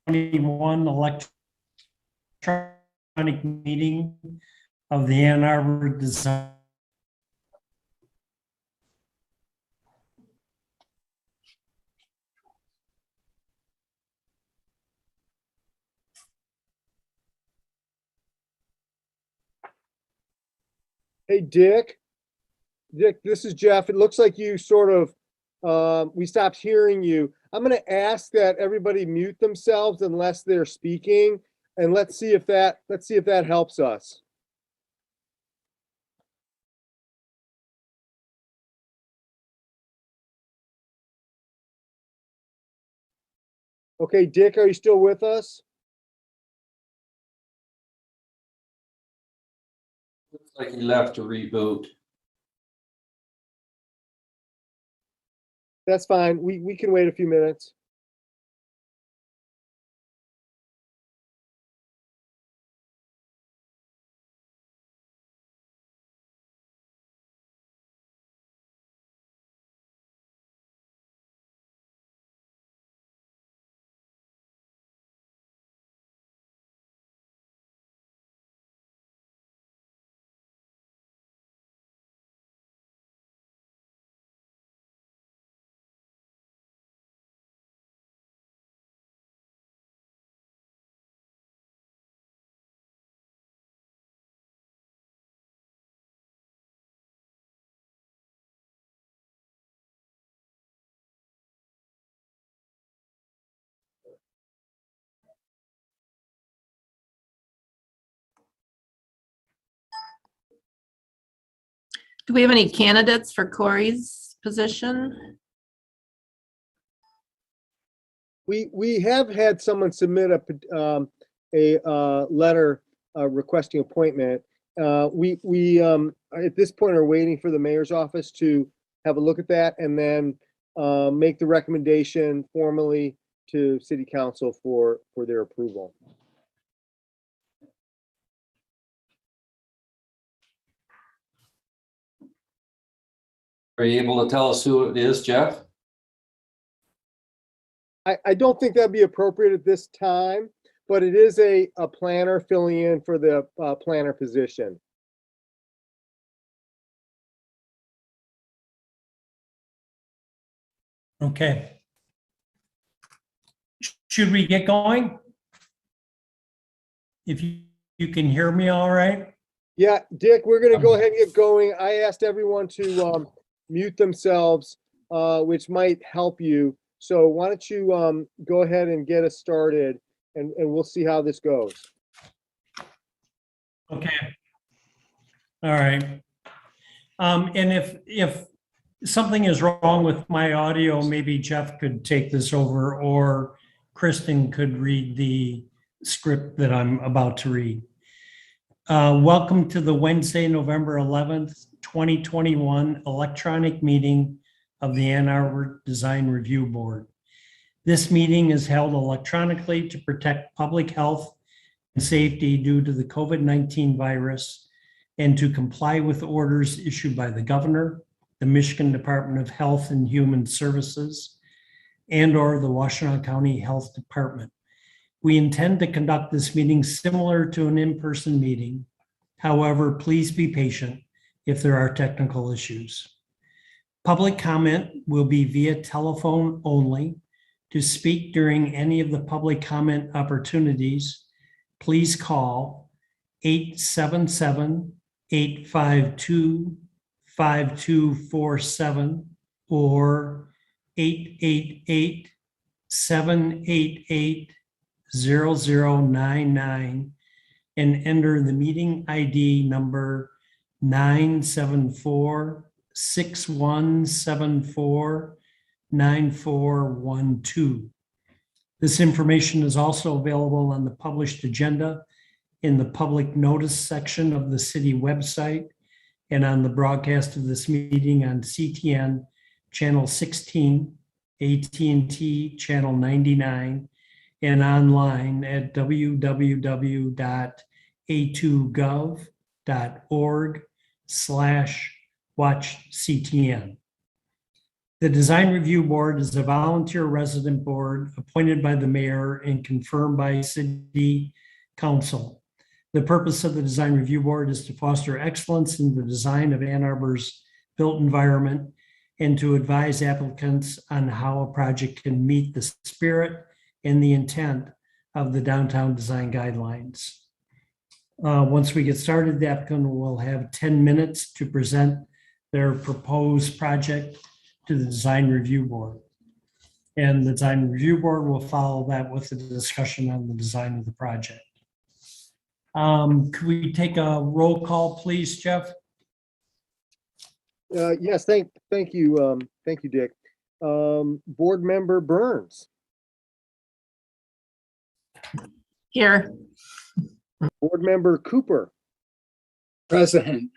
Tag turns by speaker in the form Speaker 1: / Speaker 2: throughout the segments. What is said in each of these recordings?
Speaker 1: 2021 electronic meeting of the Ann Arbor Design.
Speaker 2: Hey, Dick. Dick, this is Jeff. It looks like you sort of, we stopped hearing you. I'm going to ask that everybody mute themselves unless they're speaking, and let's see if that helps us. Okay, Dick, are you still with us?
Speaker 3: Looks like he left to reboot.
Speaker 2: That's fine. We can wait a few minutes.
Speaker 4: Do we have any candidates for Corey's position?
Speaker 2: We have had someone submit a letter requesting appointment. We at this point are waiting for the mayor's office to have a look at that and then make the recommendation formally to city council for their approval.
Speaker 3: Are you able to tell us who it is, Jeff?
Speaker 2: I don't think that'd be appropriate at this time, but it is a planner filling in for the planner position.
Speaker 1: Okay. Should we get going? If you can hear me all right?
Speaker 2: Yeah, Dick, we're gonna go ahead and get going. I asked everyone to mute themselves, which might help you. So why don't you go ahead and get us started and we'll see how this goes.
Speaker 1: Okay. All right. And if something is wrong with my audio, maybe Jeff could take this over or Kristen could read the script that I'm about to read. Welcome to the Wednesday, November 11th, 2021 electronic meeting of the Ann Arbor Design Review Board. This meeting is held electronically to protect public health and safety due to the COVID-19 virus and to comply with orders issued by the governor, the Michigan Department of Health and Human Services, and/or the Washtenaw County Health Department. We intend to conduct this meeting similar to an in-person meeting. However, please be patient if there are technical issues. Public comment will be via telephone only. To speak during any of the public comment opportunities, please call 877-852-5247 or 888-788-0099 and enter the meeting ID number 974-6174-9412. This information is also available on the published agenda in the public notice section of the city website and on the broadcast of this meeting on CTN Channel 16, AT&T Channel 99, and online at www.a2gov.org/watchctn. The Design Review Board is a volunteer resident board appointed by the mayor and confirmed by city council. The purpose of the Design Review Board is to foster excellence in the design of Ann Arbor's built environment and to advise applicants on how a project can meet the spirit and the intent of the downtown design guidelines. Once we get started, the applicant will have 10 minutes to present their proposed project to the Design Review Board. And the Design Review Board will follow that with a discussion on the design of the project. Could we take a roll call, please, Jeff?
Speaker 2: Yes, thank you, Dick. Board Member Burns,
Speaker 4: Here.
Speaker 2: Board Member Cooper,
Speaker 5: Present.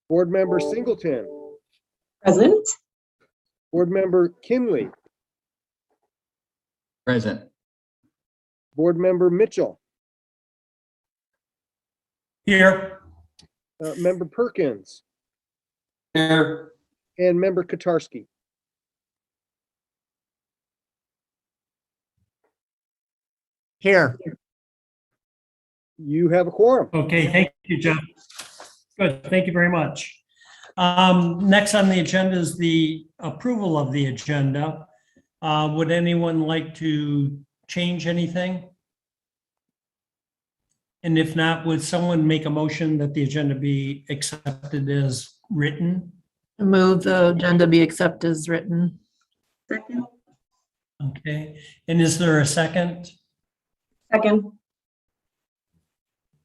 Speaker 2: Board Member Singleton,
Speaker 6: Present.
Speaker 2: Board Member Kinley,
Speaker 5: Present.
Speaker 2: Board Member Mitchell,
Speaker 1: Here.
Speaker 2: Member Perkins,
Speaker 3: Here.
Speaker 2: and Member Kotarski.
Speaker 6: Here.
Speaker 2: You have a quorum.
Speaker 1: Okay, thank you, Jeff. Good, thank you very much. Next on the agenda is the approval of the agenda. Would anyone like to change anything? And if not, would someone make a motion that the agenda be accepted as written?
Speaker 4: Move the agenda be accepted as written.
Speaker 6: Second.
Speaker 1: Okay, and is there a second?
Speaker 6: Second.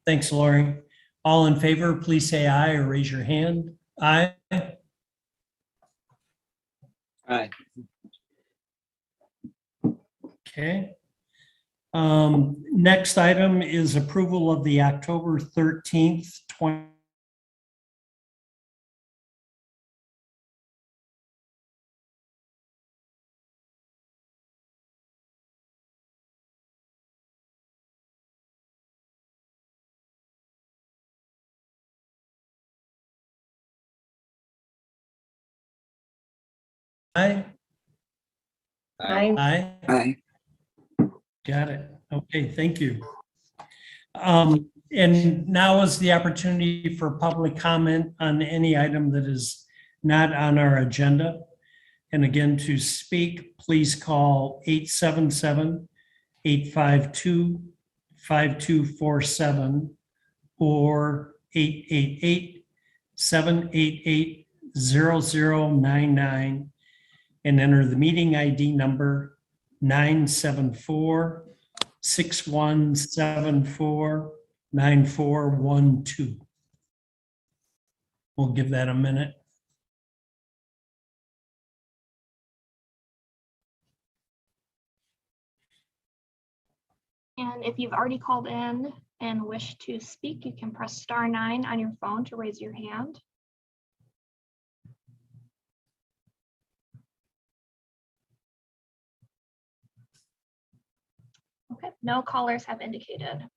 Speaker 1: Thanks, Lori. All in favor, please say aye or raise your hand. Aye.
Speaker 3: Aye.
Speaker 1: Okay. Next item is approval of the October 13th, 20. Aye.
Speaker 6: Aye.
Speaker 1: Aye.
Speaker 5: Aye.
Speaker 1: Got it. Okay, thank you. And now is the opportunity for public comment on any item that is not on our agenda. And again, to speak, please call 877-852-5247 or 888-788-0099 and enter the meeting ID number 974-6174-9412. We'll give that a minute.
Speaker 7: And if you've already called in and wish to speak, you can press *9 on your phone to raise your hand. Okay, no callers have indicated.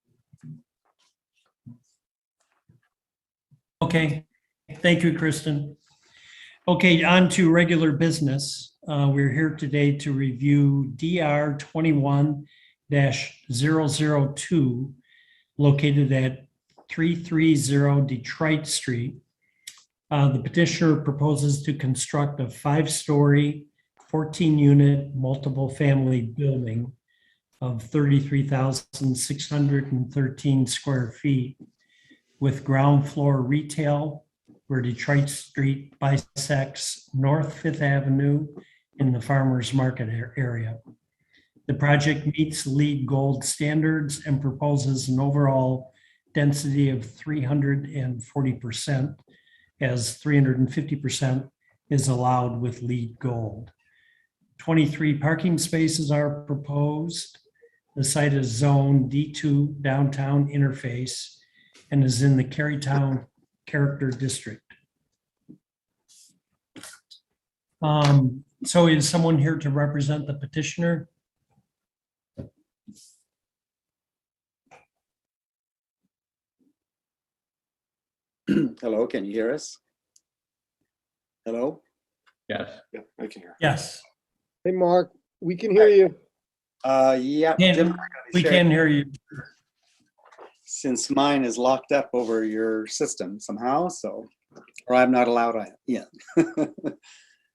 Speaker 1: Okay, thank you, Kristen. Okay, on to regular business. We're here today to review DR 21-002 located at 330 Detroit Street. The petitioner proposes to construct a 5-story, 14-unit, multiple family building of 33,613 square feet with ground floor retail where Detroit Street bisects North Fifth Avenue in the Farmers Market area. The project meets LEED Gold standards and proposes an overall density of 340%, as 350% is allowed with LEED Gold. 23 parking spaces are proposed. The site is zone D2 downtown interface and is in the Carytown Character District. So is someone here to represent the petitioner?
Speaker 8: Hello, can you hear us? Hello?
Speaker 3: Yes.
Speaker 8: Yeah, I can hear.
Speaker 1: Yes,
Speaker 2: Hey, Mark, we can hear you.
Speaker 8: Yeah,
Speaker 1: Can-
Speaker 8: Jim,
Speaker 1: we can hear you.
Speaker 8: since mine is locked up over your system somehow, so, or I'm not allowed in.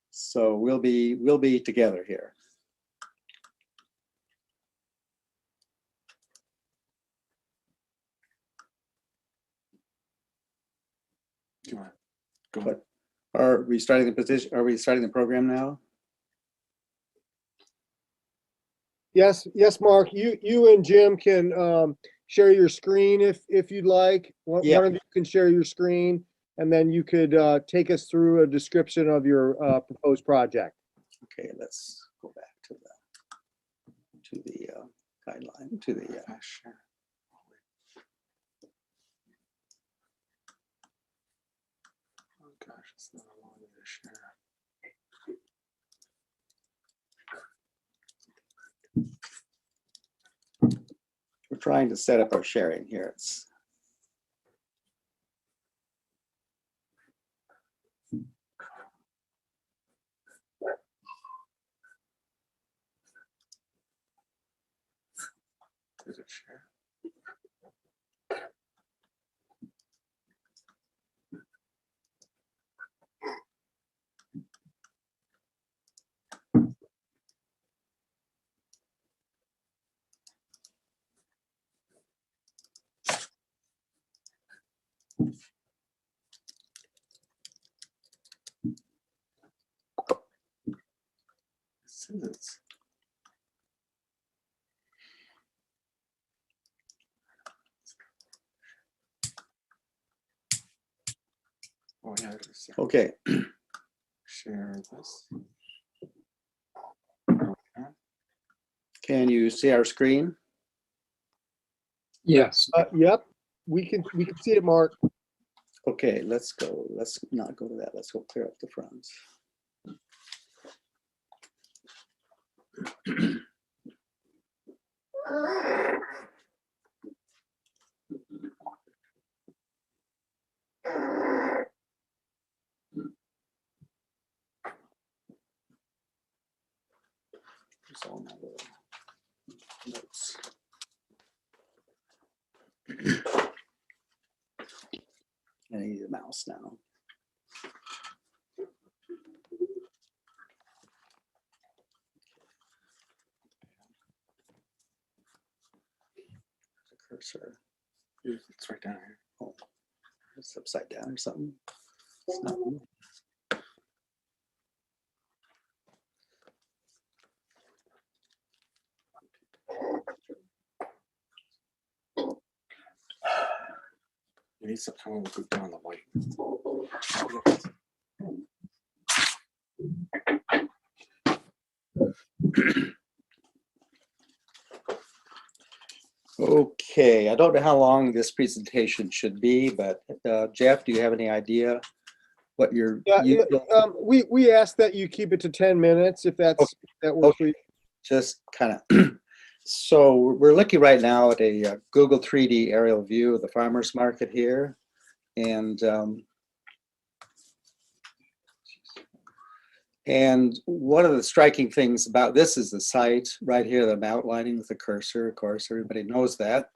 Speaker 8: So we'll be together here. Go ahead. Are we starting the position? Are we starting the program now?
Speaker 2: Yes, Mark, you and Jim can share your screen if you'd like.
Speaker 8: Yeah.
Speaker 2: One of you can share your screen, and then you could take us through a description of your proposed project.
Speaker 8: Okay, let's go back to the guideline, to the
Speaker 9: Oh gosh, it's not allowing me to share.
Speaker 8: we're trying to set up our sharing here. It's
Speaker 9: Does it share? It says it's. Oh yeah, it is.
Speaker 8: okay.
Speaker 9: Share this.
Speaker 8: Can you see our screen?
Speaker 5: Yes.
Speaker 2: Yep, we can see it, Mark.
Speaker 8: Okay, let's go. Let's not go to that. Let's go clear up the front. Here's all my little notes. I need a mouse now. The cursor.
Speaker 9: It's right down here.
Speaker 8: Oh, it's upside down or something. It's not moving.
Speaker 9: You need some someone to go down the light.
Speaker 8: Okay, I don't know how long this presentation should be, but Jeff, do you have any idea what your
Speaker 2: Yeah, we ask that you keep it to 10 minutes if that works for you.
Speaker 8: just kind of so we're looking right now at a Google 3D aerial view of the farmers market here, and one of the striking things about this is the site right here that I'm outlining with the cursor. Of course, everybody knows that.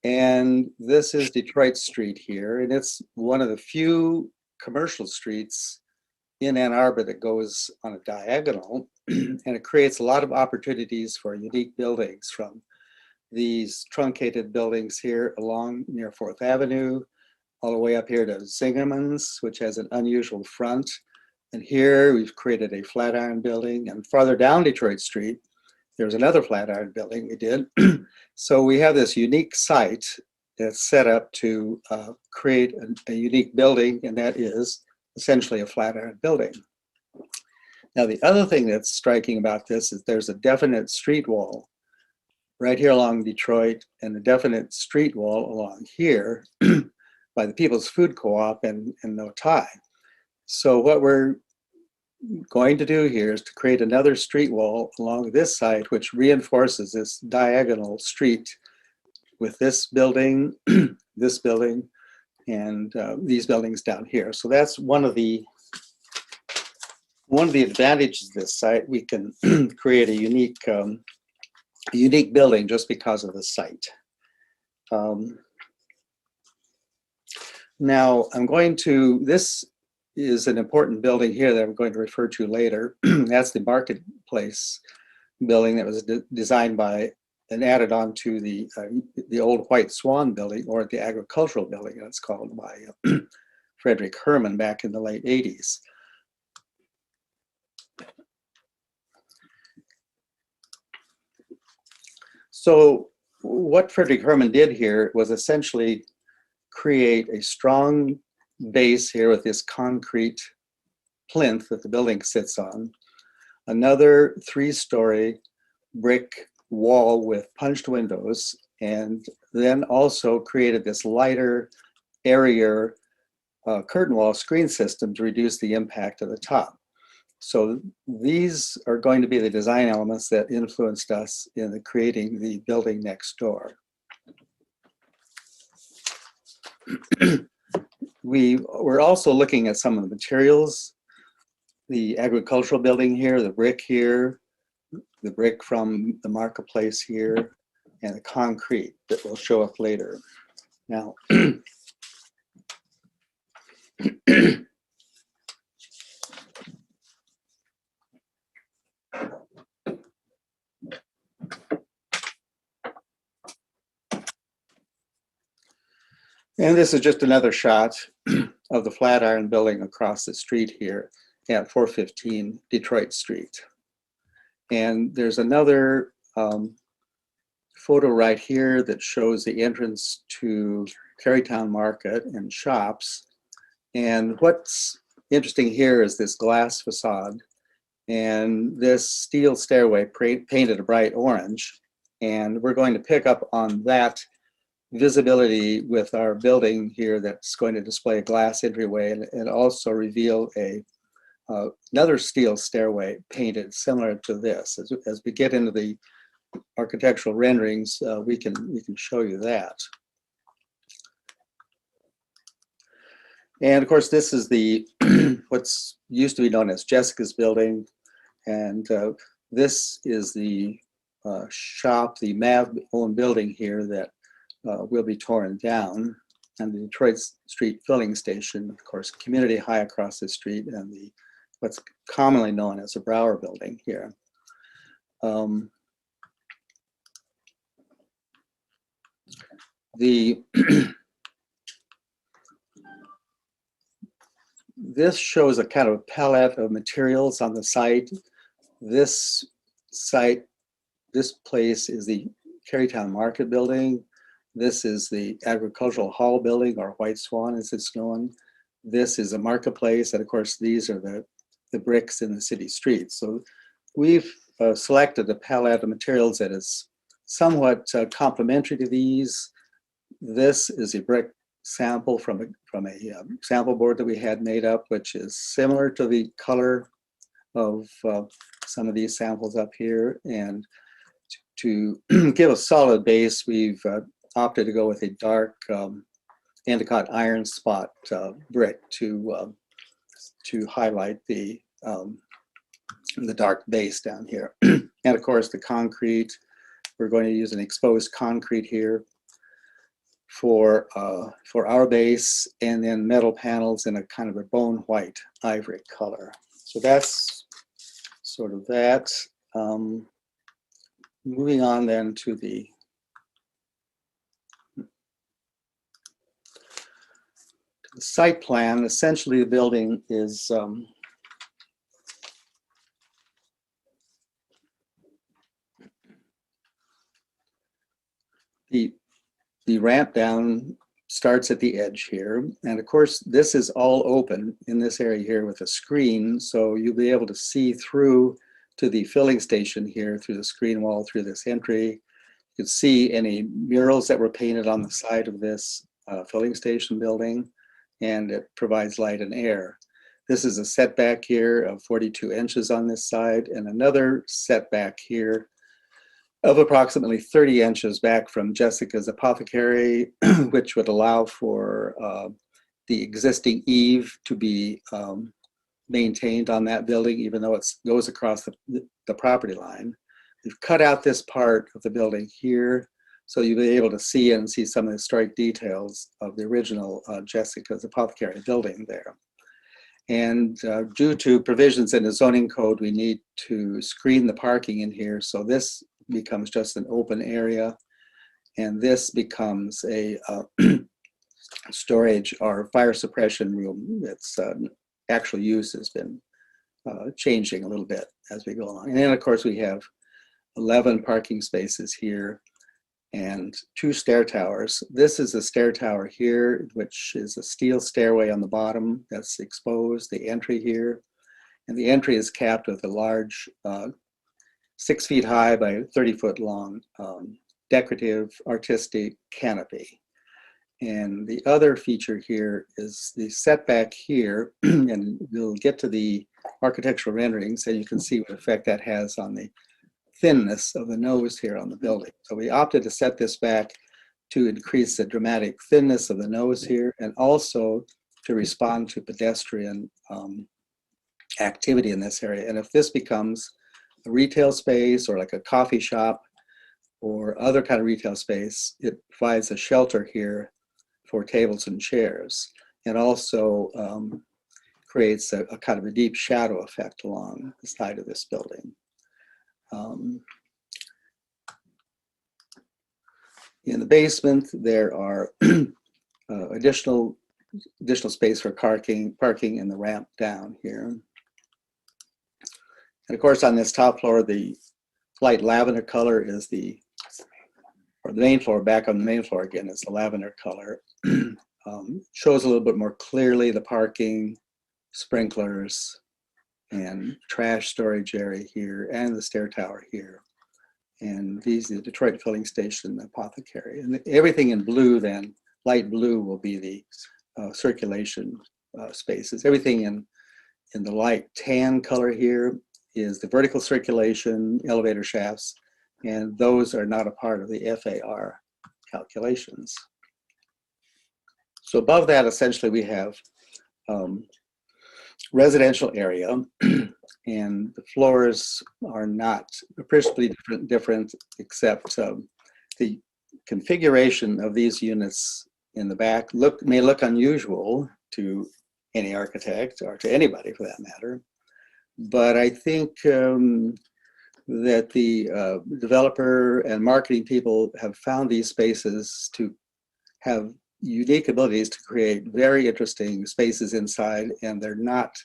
Speaker 8: And this is Detroit Street here, and it's one of the few commercial streets in Ann Arbor that goes on a diagonal, and it creates a lot of opportunities for unique buildings, from these truncated buildings here along near 4th Avenue, all the way up here to Zingerman's, which has an unusual front. And here we've created a Flatiron building, and farther down Detroit Street, there's another Flatiron building we did. So we have this unique site that's set up to create a unique building, and that is essentially a Flatiron building. Now, the other thing that's striking about this is there's a definite street wall right here along Detroit, and a definite street wall along here by the People's Food Co-op and Notai. So what we're going to do here is to create another street wall along this side, which reinforces this diagonal street with this building, this building, and these buildings down here. So that's one of the one of the advantages of this site, we can create a unique building just because of the site. Now I'm going to, this is an important building here that I'm going to refer to later. That's the marketplace building that was designed by and added on to the old White Swan building, or the agricultural building, that's called, by Frederick Herman back in the late 80s. So what Frederick Herman did here was essentially create a strong base here with this concrete plinth that the building sits on, another 3-story brick wall with punched windows, and then also created this lighter, airier curtain wall screen system to reduce the impact of the top. So these are going to be the design elements that influenced us in creating the building next door. We were also looking at some of the materials, the agricultural building here, the brick here, the brick from the marketplace here, and the concrete that will show up later. Now, and this is just another shot of the Flatiron building across the street here at 415 Detroit Street. And there's another photo right here that shows the entrance to Carytown Market and shops. And what's interesting here is this glass facade and this steel stairway painted a bright orange. And we're going to pick up on that visibility with our building here that's going to display a glass entryway and also reveal another steel stairway painted similar to this. As we get into the architectural renderings, we can show you that. And of course, this is the what's used to be known as Jessica's building, and this is the shop, the MAV-owned building here that will be torn down, and the Detroit Street filling station, of course, Community High across the street, and what's commonly known as the Brower building here. This shows a kind of palette of materials on the site. This place is the Carytown Market building. This is the Agricultural Hall building, or White Swan as it's known. This is a marketplace, and of course these are the bricks in the city streets. So we've selected a palette of materials that is somewhat complementary to these. This is a brick sample from a sample board that we had made up, which is similar to the color of some of these samples up here. And to give a solid base, we've opted to go with a dark Endicott iron spot brick to highlight the dark base down here. And of course, the concrete, we're going to use an exposed concrete here for our base, and then metal panels in a kind of a bone white ivory color. So that's sort of that. Moving on then to the site plan. Essentially, the building is the ramp down starts at the edge here. And of course, this is all open in this area here with a screen. So you'll be able to see through to the filling station here through the screen wall, through this entry. You can see any murals that were painted on the side of this filling station building, and it provides light and air. This is a setback here of 42 inches on this side, and another setback here of approximately 30 inches back from Jessica's apothecary, which would allow for the existing eave to be maintained on that building, even though it goes across the property line. We've cut out this part of the building here, so you'll be able to see some of the historic details of the original Jessica's Apothecary building there. And due to provisions in the zoning code, we need to screen the parking in here. So this becomes just an open area. And this becomes a storage or fire suppression room. Its actual use has been changing a little bit as we go along. And then of course we have 11 parking spaces here and 2 stair towers. This is a stair tower here, which is a steel stairway on the bottom that's exposed, the entry here. And the entry is capped with a large 6 feet high by 30-foot long decorative artistic canopy. And the other feature here is the setback here, and we'll get to the architectural renderings so you can see what effect that has on the thinness of the nose here on the building. So we opted to set this back to increase the dramatic thinness of the nose here, and also to respond to pedestrian activity in this area. And if this becomes a retail space or like a coffee shop or other kind of retail space, it provides a shelter here for tables and chairs, and also creates a kind of a deep shadow effect along the side of this building. In the basement, there are additional space for parking in the ramp down here. And of course, on this top floor, the light lavender color is the main floor. Back on the main floor again is the lavender color. Shows a little bit more clearly the parking, sprinklers, and trash storage area here, and the stair tower here. And these are the Detroit Filling Station, the Apothecary. And everything in blue then, light blue, will be the circulation spaces. Everything in the light tan color here is the vertical circulation, elevator shafts, and those are not a part of the FAR calculations. So above that, essentially, we have residential area, and the floors are not appreciably different except the configuration of these units in the back may look unusual to any architect or to anybody for that matter. But I think that the developer and marketing people have found these spaces to have unique abilities to create very interesting spaces inside, and they're not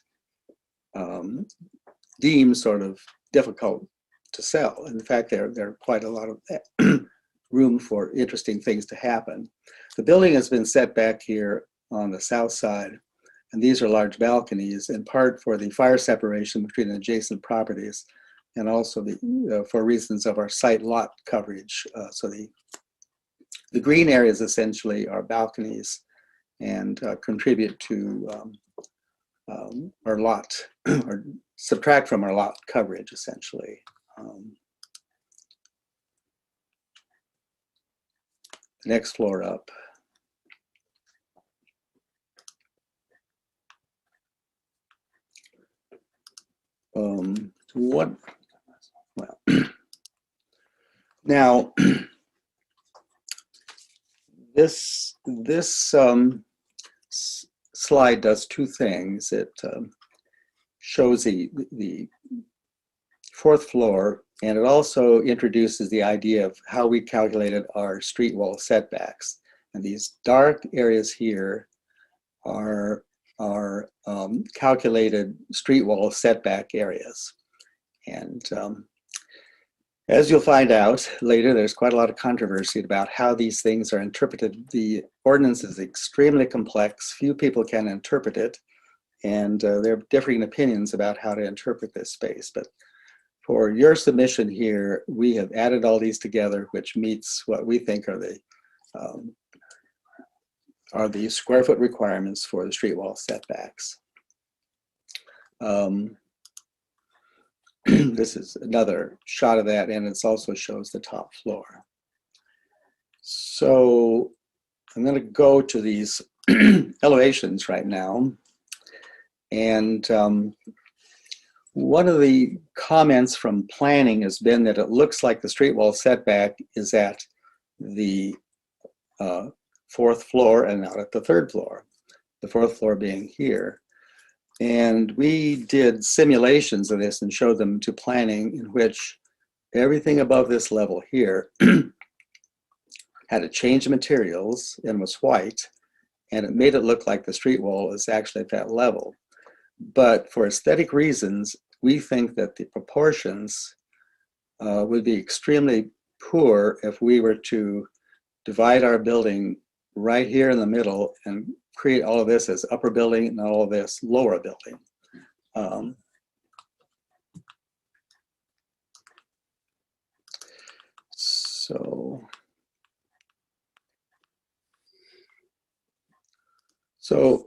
Speaker 8: deemed sort of difficult to sell. In fact, there are quite a lot of room for interesting things to happen. The building has been set back here on the south side, and these are large balconies, in part for the fire separation between the adjacent properties, and also for reasons of our site lot coverage. So the green areas essentially are balconies and contribute to our lot, or subtract from our lot coverage essentially. The next floor up. Now, this slide does two things. It shows the fourth floor, and it also introduces the idea of how we calculated our street wall setbacks. And these dark areas here are calculated street wall setback areas. And as you'll find out later, there's quite a lot of controversy about how these things are interpreted. The ordinance is extremely complex. Few people can interpret it, and there are differing opinions about how to interpret this space. But for your submission here, we have added all these together, which meets what we think are the square foot requirements for the street wall setbacks. This is another shot of that, and it also shows the top floor. So I'm going to go to these elevations right now. And one of the comments from planning has been that it looks like the street wall setback is at the fourth floor and not at the third floor, the fourth floor being here. And we did simulations of this and showed them to planning, in which everything above this level here had a change of materials and was white, and it made it look like the street wall is actually at that level. But for aesthetic reasons, we think that the proportions would be extremely poor if we were to divide our building right here in the middle and create all of this as upper building and all of this lower building. So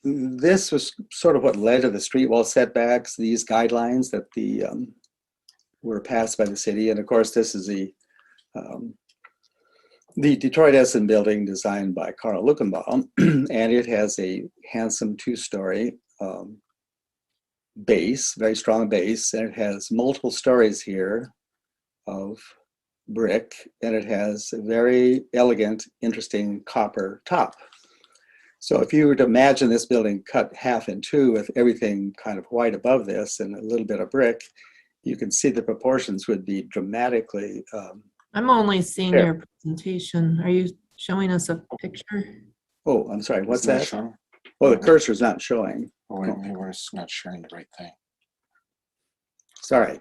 Speaker 8: this was sort of what led to the street wall setbacks, these guidelines that were passed by the city. And of course, this is the Detroit Essen building designed by Carl Luckenbaum, and it has a handsome two-story base, very strong base, and it has multiple stories here of brick, and it has a very elegant, interesting copper top. So if you were to imagine this building cut half in two with everything kind of white above this and a little bit of brick, you can see the proportions would be dramatically.
Speaker 4: I'm only seeing
Speaker 8: Here.
Speaker 4: your presentation. Are you showing us a picture?
Speaker 8: Oh, I'm sorry, what's
Speaker 9: It's not
Speaker 8: that?
Speaker 9: showing?
Speaker 8: Oh, the cursor's not showing.
Speaker 9: Oh, wait, maybe we're just not sharing the right thing.
Speaker 8: Sorry.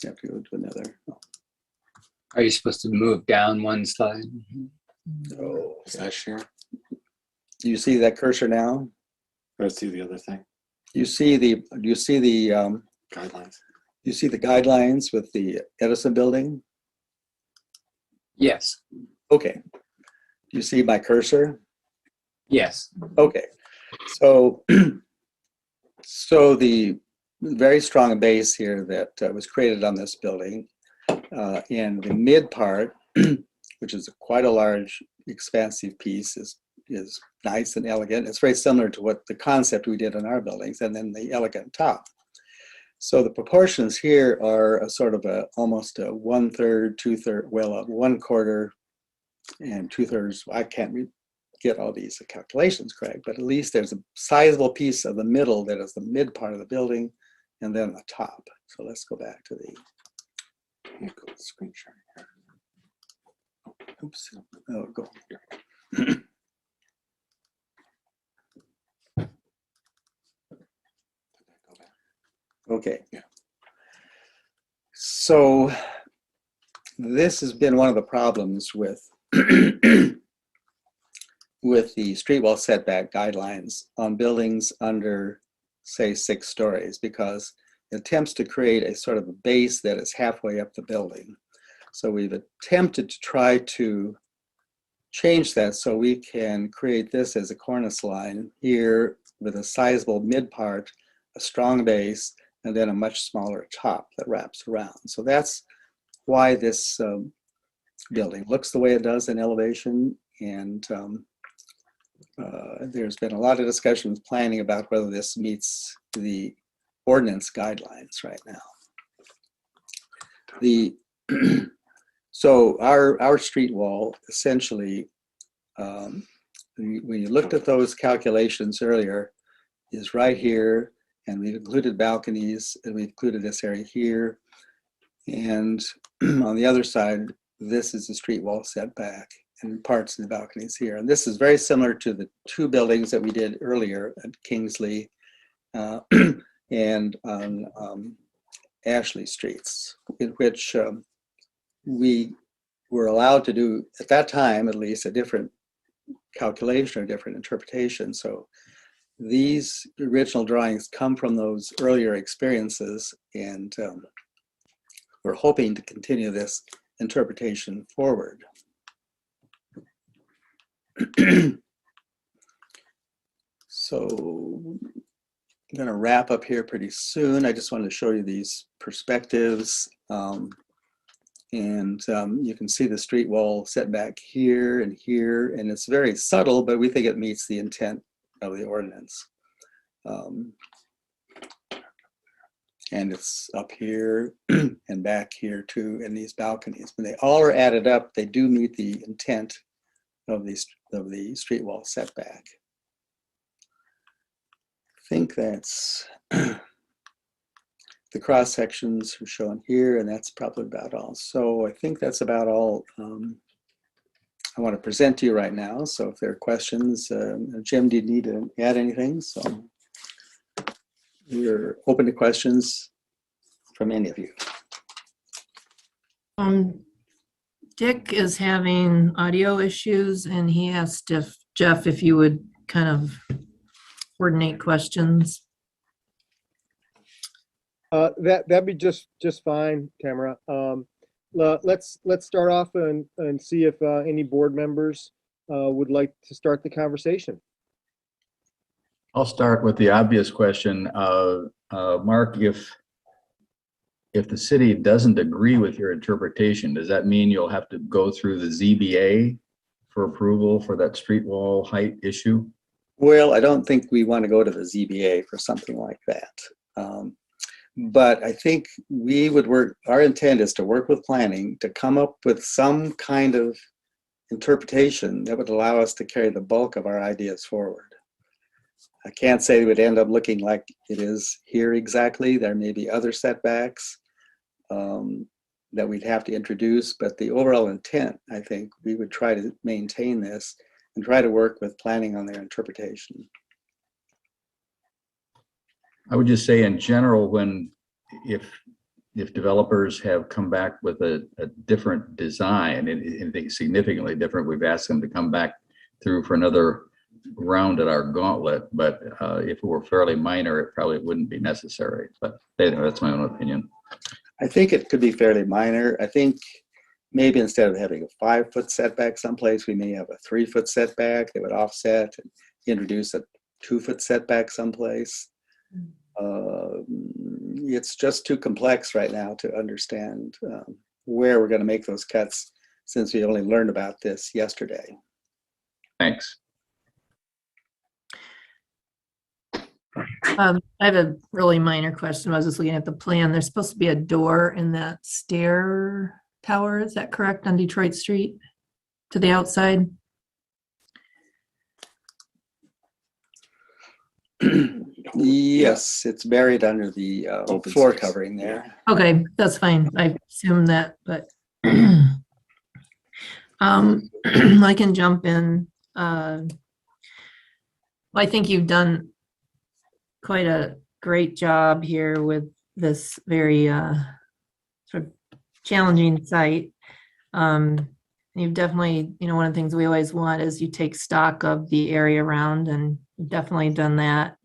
Speaker 8: Have to go to another.
Speaker 5: Are you supposed to move down one slide?
Speaker 8: Oh,
Speaker 9: Is that share?
Speaker 8: do you see that cursor now?
Speaker 9: Let's see the other thing.
Speaker 8: You see the
Speaker 9: Guidelines.
Speaker 8: you see the guidelines with the Edison building?
Speaker 5: Yes.
Speaker 8: Okay. You see my cursor?
Speaker 5: Yes.
Speaker 8: Okay. So so the very strong base here that was created on this building, in the mid part, which is quite a large, expansive piece, is nice and elegant. It's very similar to what the concept we did in our buildings, and then the elegant top. So the proportions here are a sort of almost a 1/3, 2/3, well, a 1/4 and 2/3. I can't get all these calculations correct, but at least there's a sizable piece of the middle that is the mid part of the building, and then the top. So let's go back to the.
Speaker 9: Let me go to screen sharing here.
Speaker 8: Oops. Oh, go.
Speaker 9: Go back.
Speaker 8: Okay.
Speaker 9: Yeah.
Speaker 8: So this has been one of the problems with with the street wall setback guidelines on buildings under, say, 6 stories, because it attempts to create a sort of a base that is halfway up the building. So we've attempted to try to change that so we can create this as a cornice line here with a sizable mid part, a strong base, and then a much smaller top that wraps around. So that's why this building looks the way it does in elevation. And there's been a lot of discussions planning about whether this meets the ordinance guidelines right now. So our street wall essentially, when you looked at those calculations earlier, is right here, and we've included balconies, and we've included this area here, and on the other side, this is the street wall setback and parts of the balconies here. And this is very similar to the 2 buildings that we did earlier at Kingsley and on Ashley Streets, in which we were allowed to do, at that time at least, a different calculation or different interpretation. So these original drawings come from those earlier experiences, and we're hoping to continue this interpretation forward. So I'm going to wrap up here pretty soon. I just wanted to show you these perspectives. And you can see the street wall setback here, and it's very subtle, but we think it meets the intent of the ordinance. And it's up here and back here too in these balconies. When they all are added up, they do meet the intent of the street wall setback. I think that's the cross sections are shown here, and that's probably about all. So I think that's about all I want to present to you right now. So if there are questions, Jim, do you need to add anything? So we're open to questions from any of you.
Speaker 4: Dick is having audio issues and he asked if Jeff, if you would kind of coordinate questions.
Speaker 2: That'd be just fine, Tamara. Let's start off and see if any board members would like to start the conversation.
Speaker 10: I'll start with the obvious question. Mark, if the city doesn't agree with your interpretation, does that mean you'll have to go through the ZBA for approval for that street wall height issue?
Speaker 8: Well, I don't think we want to go to the ZBA for something like that. But I think we would work, our intent is to work with planning to come up with some kind of interpretation that would allow us to carry the bulk of our ideas forward. I can't say it would end up looking like it is here exactly. There may be other setbacks that we'd have to introduce, but the overall intent, I think, we would try to maintain this and try to work with planning on their interpretation.
Speaker 10: I would just say in general, if developers have come back with a different design and significantly different, we've asked them to come back through for another round at our gauntlet. But if it were fairly minor, it probably wouldn't be necessary. But that's my own opinion.
Speaker 8: I think it could be fairly minor. I think maybe instead of having a 5-foot setback someplace, we may have a 3-foot setback that would offset and introduce a 2-foot setback someplace. It's just too complex right now to understand where we're going to make those cuts since we only learned about this yesterday.
Speaker 10: Thanks.
Speaker 4: I have a really minor question. I was just looking at the plan. There's supposed to be a door in that stair tower. Is that correct, on Detroit Street to the outside?
Speaker 8: Yes, it's buried under the
Speaker 9: Open
Speaker 8: floor
Speaker 9: space.
Speaker 8: covering there.
Speaker 4: Okay, that's fine. I assume that, but I can jump in. I think you've done quite a great job here with this very sort of challenging site. You've definitely, one of the things we always want is you take stock of the area around, and you've definitely done that.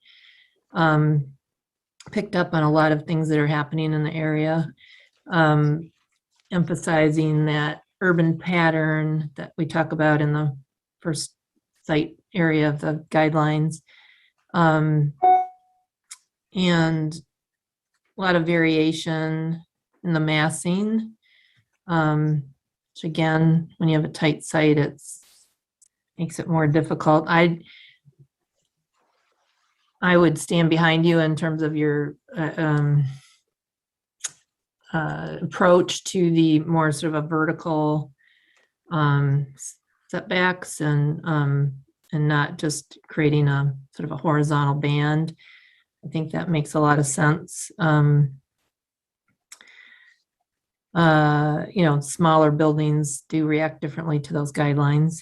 Speaker 4: Picked up on a lot of things that are happening in the area, emphasizing that urban pattern that we talk about in the first site area of the guidelines. And a lot of variation in the massing, which again, when you have a tight site, makes it more difficult. I would stand behind you in terms of your approach to the more sort of a vertical setbacks and not just creating a sort of a horizontal band. I think that makes a lot of sense. Smaller buildings do react differently to those guidelines.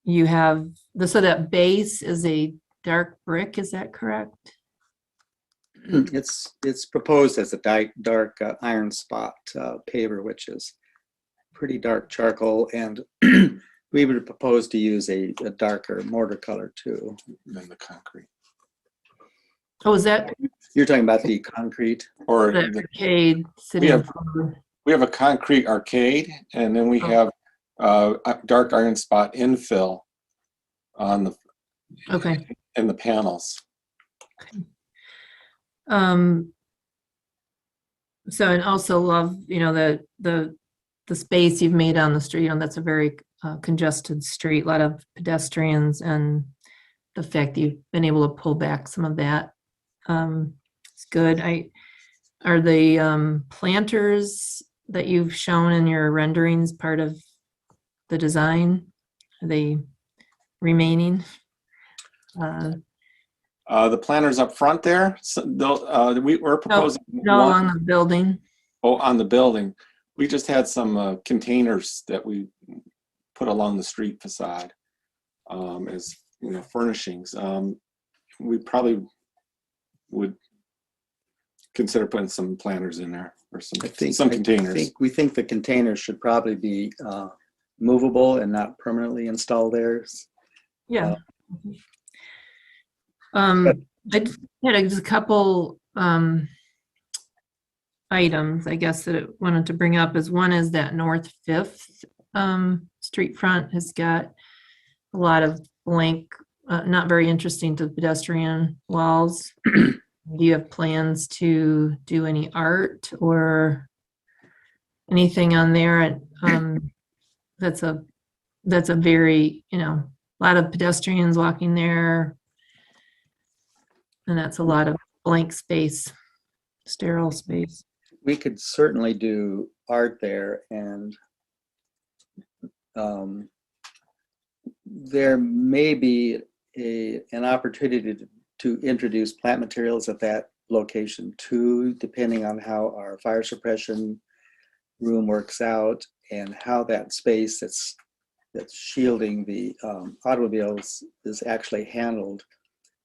Speaker 4: You have so that base is a dark brick, is that correct?
Speaker 8: It's proposed as a dark iron spot paver, which is pretty dark charcoal, and we would propose to use a darker mortar color too.
Speaker 9: Than the concrete.
Speaker 4: Oh, is that
Speaker 8: You're talking about the concrete?
Speaker 9: Or
Speaker 4: the arcade sitting?
Speaker 9: we have a concrete arcade, and then we have a dark iron spot infill on the in the panels.
Speaker 4: So, and also love, the space you've made on the street, that's a very congested street, a lot of pedestrians, and the fact that you've been able to pull back some of that. It's good. Are the planters that you've shown in your renderings part of the design? Are they remaining?
Speaker 9: The planters up front there, so we're proposing
Speaker 4: No, along the building.
Speaker 9: on the building. We just had some containers that we put along the street facade as furnishings. We probably would consider putting some planters in there or some containers.
Speaker 8: We think the containers should probably be movable and not permanently installed there.
Speaker 4: Yeah. I had just a couple items, I guess, that I wanted to bring up. One is that North Fifth street front has got a lot of blank, not very interesting to pedestrian walls. Do you have plans to do any art or anything on there? That's a very, a lot of pedestrians walking there. And that's a lot of blank space, sterile space.
Speaker 8: We could certainly do art there, and there may be an opportunity to introduce plant materials at that location too, depending on how our fire suppression room works out and how that space that's shielding the automobiles is actually handled.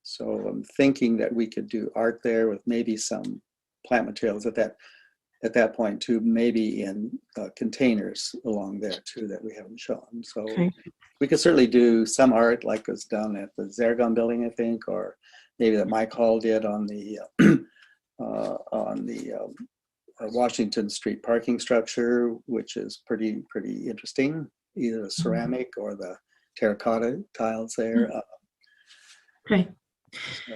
Speaker 8: So I'm thinking that we could do art there with maybe some plant materials at that point too, maybe in containers along there too that we haven't shown. So
Speaker 4: Okay.
Speaker 8: we could certainly do some art like was done at the Zaragon building, I think, or maybe that Mike Hall did on the Washington Street parking structure, which is pretty interesting, either the ceramic or the terracotta tiles there.
Speaker 4: Okay.
Speaker 8: So,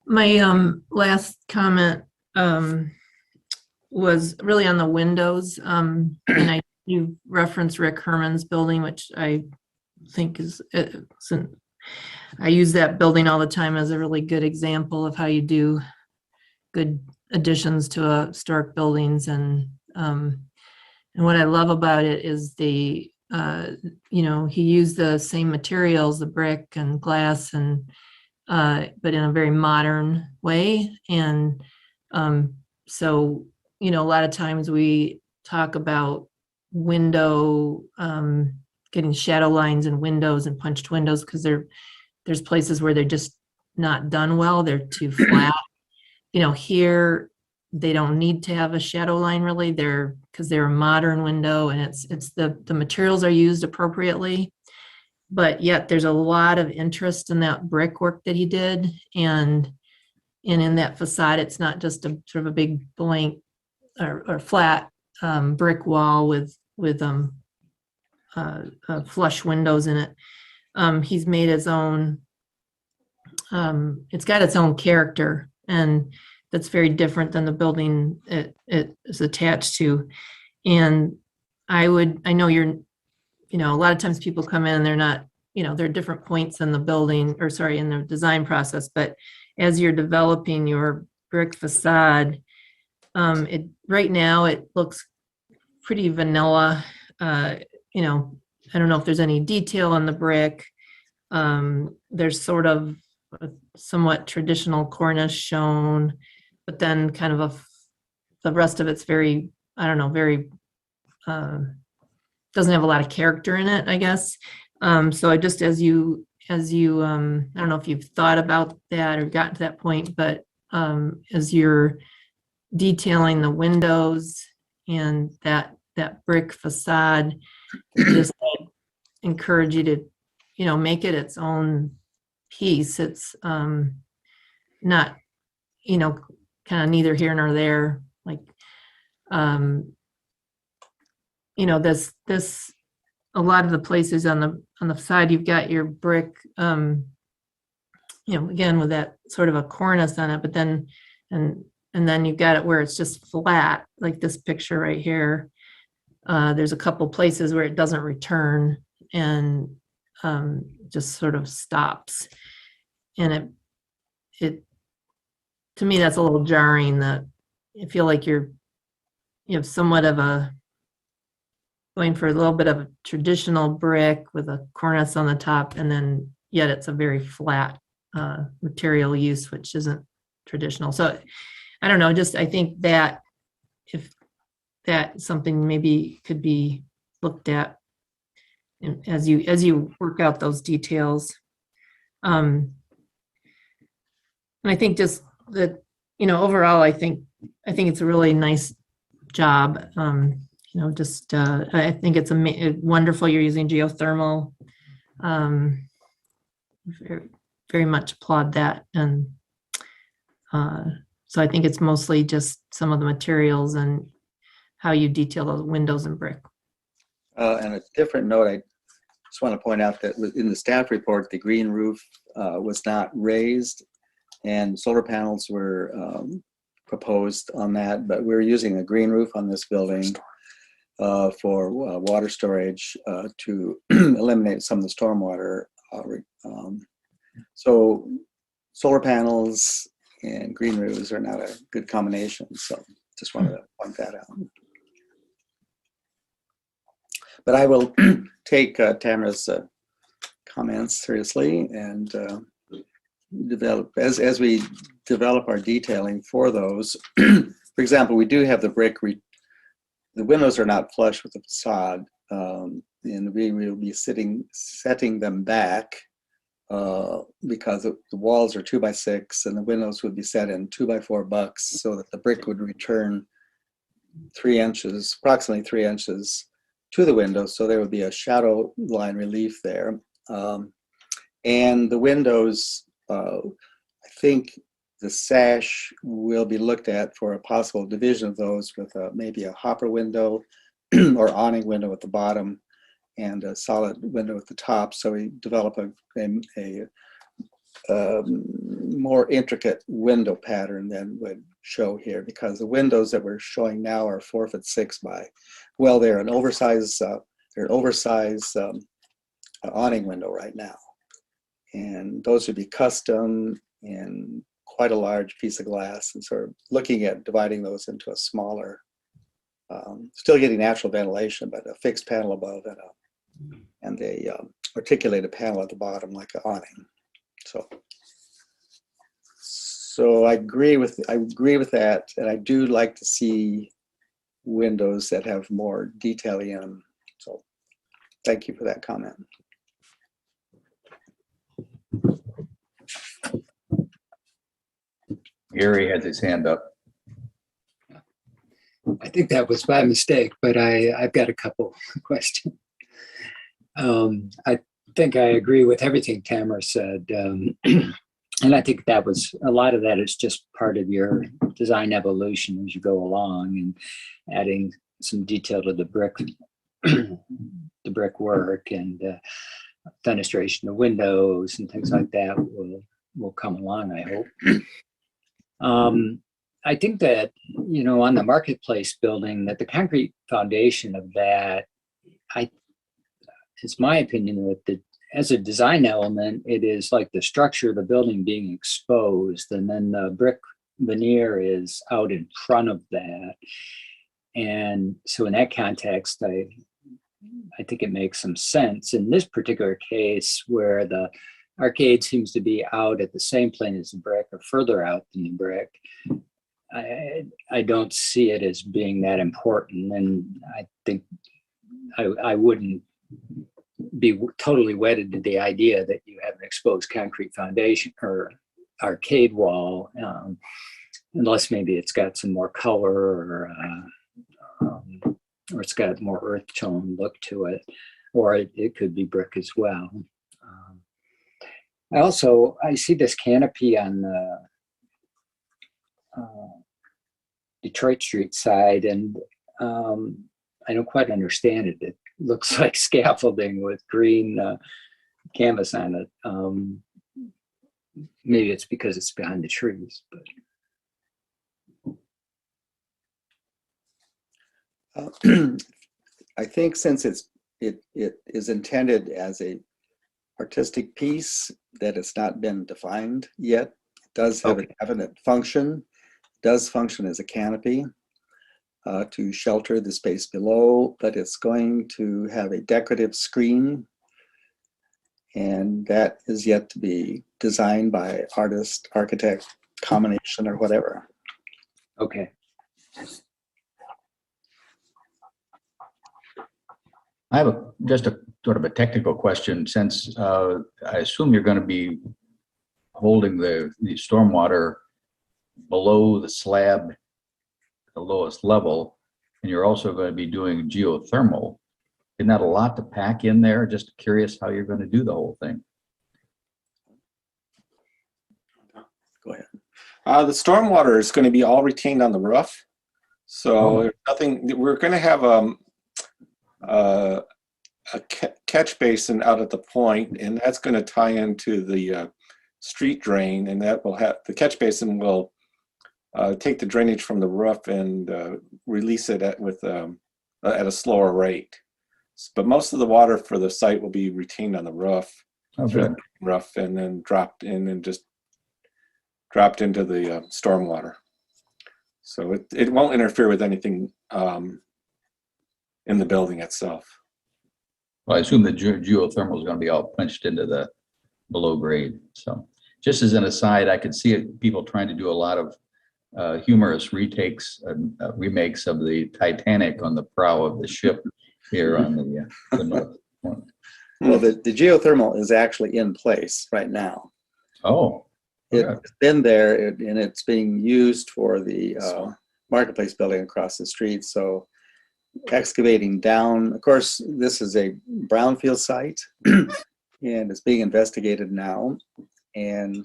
Speaker 4: My last comment was really on the windows. And you referenced Rick Herman's building, which I think I use that building all the time as a really good example of how you do good additions to historic buildings. And what I love about it is he used the same materials, the brick and glass, and but in a very modern way. And so, a lot of times we talk about getting shadow lines in windows and punched windows because there's places where they're just not done well. They're too flat. Here they don't need to have a shadow line really. Because they're a modern window, and it's the materials are used appropriately. But yet there's a lot of interest in that brickwork that he did, and in that facade, it's not just a sort of a big blank or flat brick wall with flush windows in it. He's made his own. It's got its own character, and that's very different than the building it is attached to. And I know you're, a lot of times people come in and they're not, there are different points in the building, in the design process, but as you're developing your brick facade, right now it looks pretty vanilla. I don't know if there's any detail on the brick. There's sort of a somewhat traditional cornice shown, but then kind of the rest of it's very, very, doesn't have a lot of character in it, I guess. So I just, as you, I don't know if you've thought about that or gotten to that point, but as you're detailing the windows and that brick facade, just encourage you to, make it its own piece. It's not, kind of neither here nor there. Like, this a lot of the places on the side, you've got your brick, again with that sort of a cornice on it, but then, and and then you've got it where it's just flat, like this picture right here. There's a couple places where it doesn't return and just sort of stops. And to me, that's a little jarring, that I feel like you have somewhat of going for a little bit of a traditional brick with a cornice on the top, and then yet it's a very flat material use, which isn't traditional. So I don't know, I think that if that something maybe could be looked at as you work out those details. And I think just that, overall, I think it's a really nice job. I think it's wonderful you're using geothermal. Very, very much applaud that. And so I think it's mostly just some of the materials and how you detail those windows and brick.
Speaker 8: And a different note, I just want to point out that in the staff report, the green roof was not raised, and solar panels were proposed on that, but we're using a green roof on this building for water storage to eliminate some of the stormwater. So solar panels and green roofs are not a good combination, so just wanted to point that out. But I will take Tamara's comments seriously and develop, as we develop our detailing for those. For example, we do have the brick, the windows are not flush with the facade, and we will be setting them back because the walls are 2x6 and the windows would be set in 2x4 bucks, so that the brick would return 3 inches, approximately 3 inches to the window, so there would be a shadow line relief there. And the windows, I think the sash will be looked at for a possible division of those with maybe a hopper window or awning window at the bottom and a solid window at the top. So we develop a more intricate window pattern than would show here, because the windows that we're showing now are 4'6" by, well, they're an oversized awning window right now. And those would be custom and quite a large piece of glass, and sort of looking at dividing those into a smaller, still getting natural ventilation, but a fixed panel above and a articulated panel at the bottom like an awning. So I agree with that, and I do like to see windows that have more detailing in them. So thank you for that comment.
Speaker 10: Gary has his hand up.
Speaker 5: I think that was by mistake, but I've got a couple questions. I think I agree with everything Tamara said. And I think that was, a lot of that is just part of your design evolution as you go along, and adding some detail to the brickwork and fenestration of windows and things like that will come along, I hope. I think that, on the marketplace building, that the concrete foundation of that, it's my opinion that as a design element, it is like the structure of the building being exposed, and then the brick veneer is out in front of that. And so in that context, I think it makes some sense. In this particular case, where the arcade seems to be out at the same plane as the brick or further out than the brick, I don't see it as being that important. And I think I wouldn't be totally wedded to the idea that you have an exposed concrete foundation or arcade wall, unless maybe it's got some more color or it's got more earth tone look to it, or it could be brick as well. I see this canopy on the Detroit Street side, and I don't quite understand it. It looks like scaffolding with green canvas on it. Maybe it's because it's behind the trees, but
Speaker 8: I think since it is intended as a artistic piece, that it's not been defined yet. It does have a cabinet function, does function as a canopy to shelter the space below, but it's going to have a decorative screen, and that is yet to be designed by artist, architect, combination, or whatever.
Speaker 5: Okay.
Speaker 10: I have just a sort of a technical question, since I assume you're going to be holding the stormwater below the slab, the lowest level, and you're also going to be doing geothermal. Isn't that a lot to pack in there? Just curious how you're going to do the whole thing.
Speaker 8: Go ahead.
Speaker 9: The stormwater is going to be all retained on the roof. So there's nothing, we're going to have a catch basin out at the point, and that's going to tie into the street drain, and that will have, the catch basin will take the drainage from the roof and release it at a slower rate. But most of the water for the site will be retained on the roof,
Speaker 10: Okay.
Speaker 9: and then dropped in and just dropped into the stormwater. So it won't interfere with anything in the building itself.
Speaker 10: Well, I assume the geothermal is going to be all punched into the below grade. So just as an aside, I could see people trying to do a lot of humorous remakes of the Titanic on the prow of the ship here on the north point.
Speaker 8: Well, the geothermal is actually in place right now.
Speaker 10: Oh,
Speaker 8: It's been there, and it's being used for the marketplace building across the street. So excavating down, of course, this is a brownfield site, and it's being investigated now. And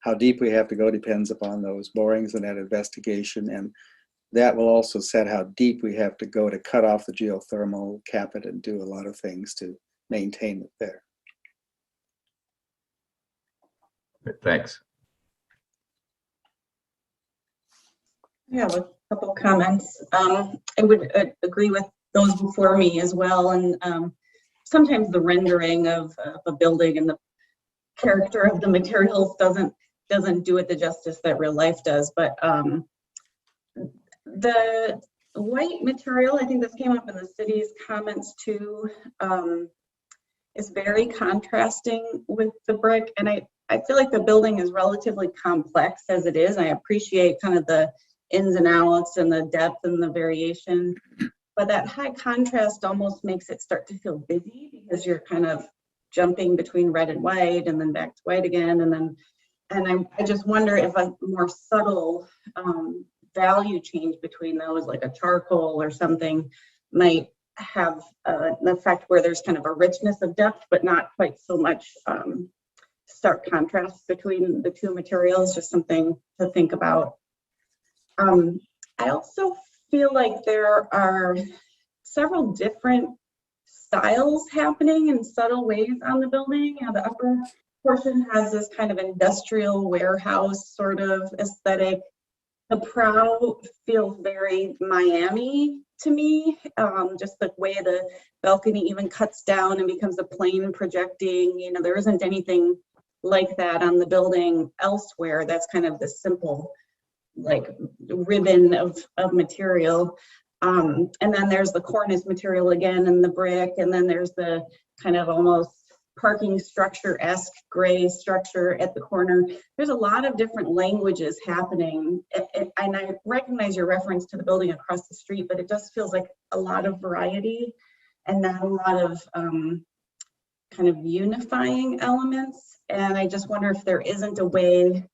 Speaker 8: how deep we have to go depends upon those borings and that investigation. And that will also set how deep we have to go to cut off the geothermal, cap it, and do a lot of things to maintain it there.
Speaker 10: thanks.
Speaker 6: I have a couple comments. I would agree with those before me as well. And sometimes the rendering of a building and the character of the materials doesn't do it the justice that real life does. But the white material, I think this came up in the city's comments too, is very contrasting with the brick. And I feel like the building is relatively complex as it is. I appreciate kind of the ins and outs and the depth and the variation, but that high contrast almost makes it start to feel busy because you're kind of jumping between red and white and then back to white again. And I just wonder if a more subtle value change between those, like a charcoal or something, might have an effect where there's kind of a richness of depth, but not quite so much stark contrast between the two materials. Just something to think about. I also feel like there are several different styles happening in subtle ways on the building. You know, the upper portion has this kind of industrial warehouse sort of aesthetic. The prow feels very Miami to me, just the way the balcony even cuts down and becomes a plane projecting. You know, there isn't anything like that on the building elsewhere. That's kind of the simple, like, ribbon of material. And then there's the cornice material again, and the brick, and then there's the kind of almost parking structure-esque gray structure at the corner. There's a lot of different languages happening. And I recognize your reference to the building across the street, but it just feels like a lot of variety and not a lot of kind of unifying elements. And I just wonder if there isn't a way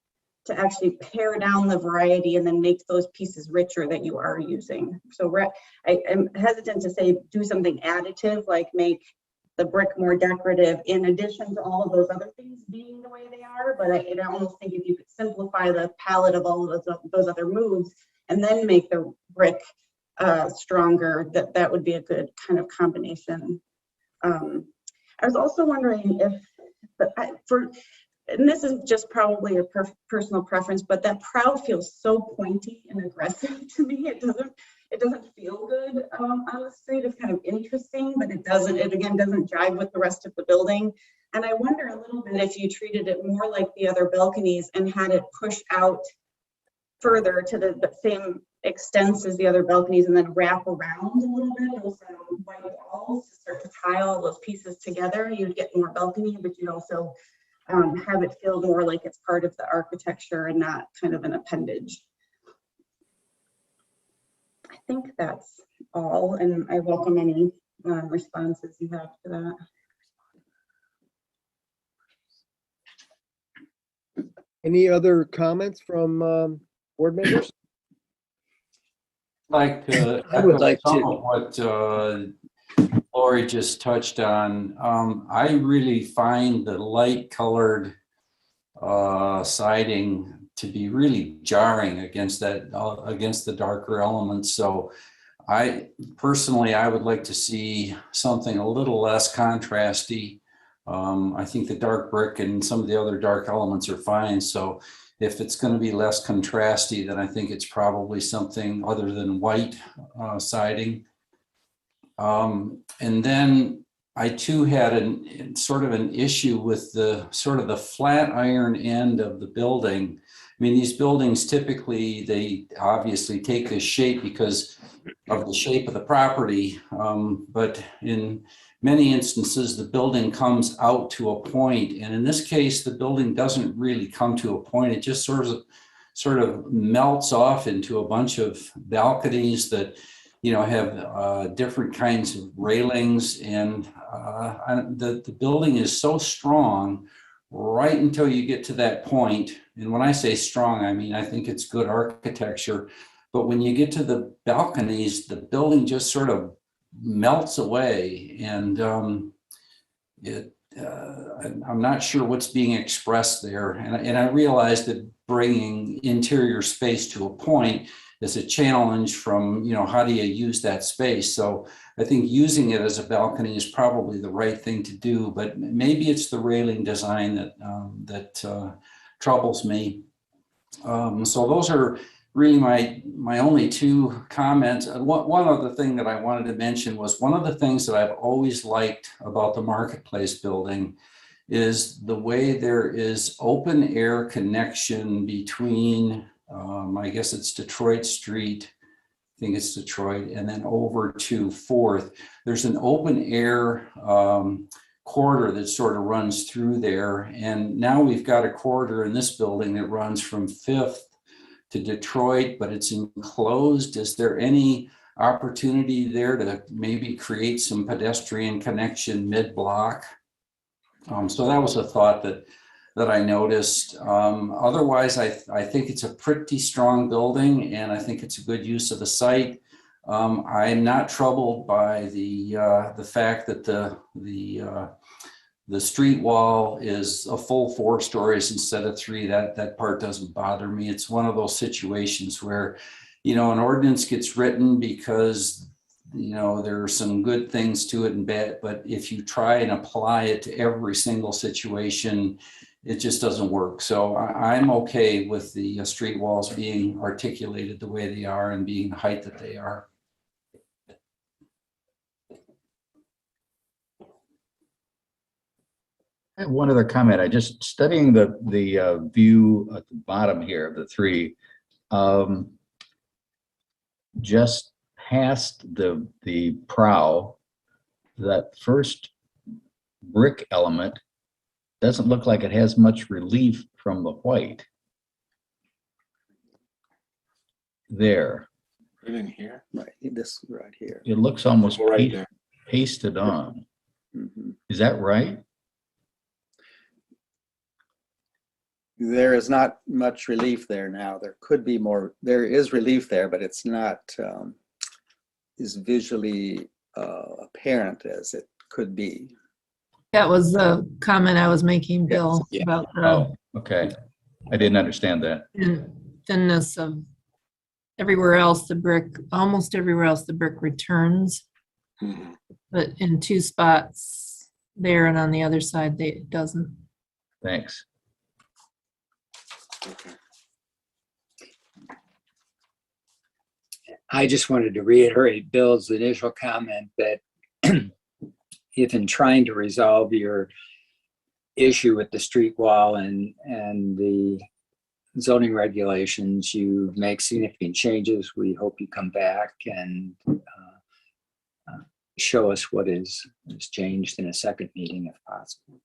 Speaker 6: to actually pare down the variety and then make those pieces richer that you are using. So I am hesitant to say do something additive, like make the brick more decorative in addition to all of those other things being the way they are. But I almost think if you could simplify the palette of all of those other moves and then make the brick stronger, that would be a good kind of combination. I was also wondering if, and this is just probably a personal preference, but that prow feels so pointy and aggressive to me. it doesn't feel good on the street. It's kind of interesting, but it again doesn't jive with the rest of the building. And I wonder a little bit if you treated it more like the other balconies and had it push out further to the same extent as the other balconies, and then wrap around a little bit, those white walls to start to tie all those pieces together. You'd get more balcony, but you'd also have it feel more like it's part of the architecture and not kind of an appendage. I think that's all, and I welcome any responses you have to that.
Speaker 2: Any other comments from board members?
Speaker 3: Like to
Speaker 5: I would
Speaker 3: echo
Speaker 5: like
Speaker 3: some
Speaker 5: to-
Speaker 3: of what Lori just touched on. I really find the light colored siding to be really jarring against that against the darker elements. So I personally would like to see something a little less contrasty. I think the dark brick and some of the other dark elements are fine. So if it's going to be less contrasty, then I think it's probably something other than white siding. And then I too had sort of an issue with the sort of the flat iron end of the building. I mean, these buildings typically, they obviously take this shape because of the shape of the property. But in many instances, the building comes out to a point. And in this case, the building doesn't really come to a point. It just sort of melts off into a bunch of balconies that, you know, have different kinds of railings. And the building is so strong right until you get to that point. And when I say strong, I mean, I think it's good architecture. But when you get to the balconies, the building just sort of melts away. And I'm not sure what's being expressed there. And I realize that bringing interior space to a point is a challenge from, you know, how do you use that space? So I think using it as a balcony is probably the right thing to do, but maybe it's the railing design that troubles me. So those are really my only two comments. One other thing that I wanted to mention was one of the things that I've always liked about the Marketplace building is the way there is open air connection between, I guess it's Detroit Street, I think it's Detroit, and then over to 4th. There's an open air corridor that sort of runs through there. And now we've got a corridor in this building that runs from 5th to Detroit, but it's enclosed. Is there any opportunity there to maybe create some pedestrian connection mid-block? So that was a thought that I noticed. Otherwise, I think it's a pretty strong building, and I think it's a good use of the site. I'm not troubled by the fact that the street wall is a full 4 stories instead of 3. That part doesn't bother me. It's one of those situations where, you know, an ordinance gets written because, you know, there are some good things to it and bad, but if you try and apply it to every single situation, it just doesn't work. So I'm okay with the street walls being articulated the way they are and being the height that they are.
Speaker 10: I have one other comment. I just studying the view at the bottom here of the 3, just past the prow, that first brick element doesn't look like it has much relief from the white there.
Speaker 9: Right in here.
Speaker 8: Right, this right here.
Speaker 10: It looks almost
Speaker 9: Right there.
Speaker 10: pasted on.
Speaker 8: Mhm.
Speaker 10: Is that right?
Speaker 8: There is not much relief there now. There could be more. There is relief there, but it's not as visually apparent as it could be.
Speaker 4: That was the comment I was making, Bill,
Speaker 5: Yeah.
Speaker 4: about the
Speaker 10: Oh, okay. I didn't understand that.
Speaker 4: thinness of everywhere else, the brick, almost everywhere else, the brick returns.
Speaker 9: Mhm.
Speaker 4: But in 2 spots there and on the other side, it doesn't.
Speaker 10: Thanks.
Speaker 9: Okay.
Speaker 5: I just wanted to reiterate Bill's initial comment that if in trying to resolve your issue with the street wall and the zoning regulations, you make significant changes, we hope you come back and show us what is changed in a second meeting if possible.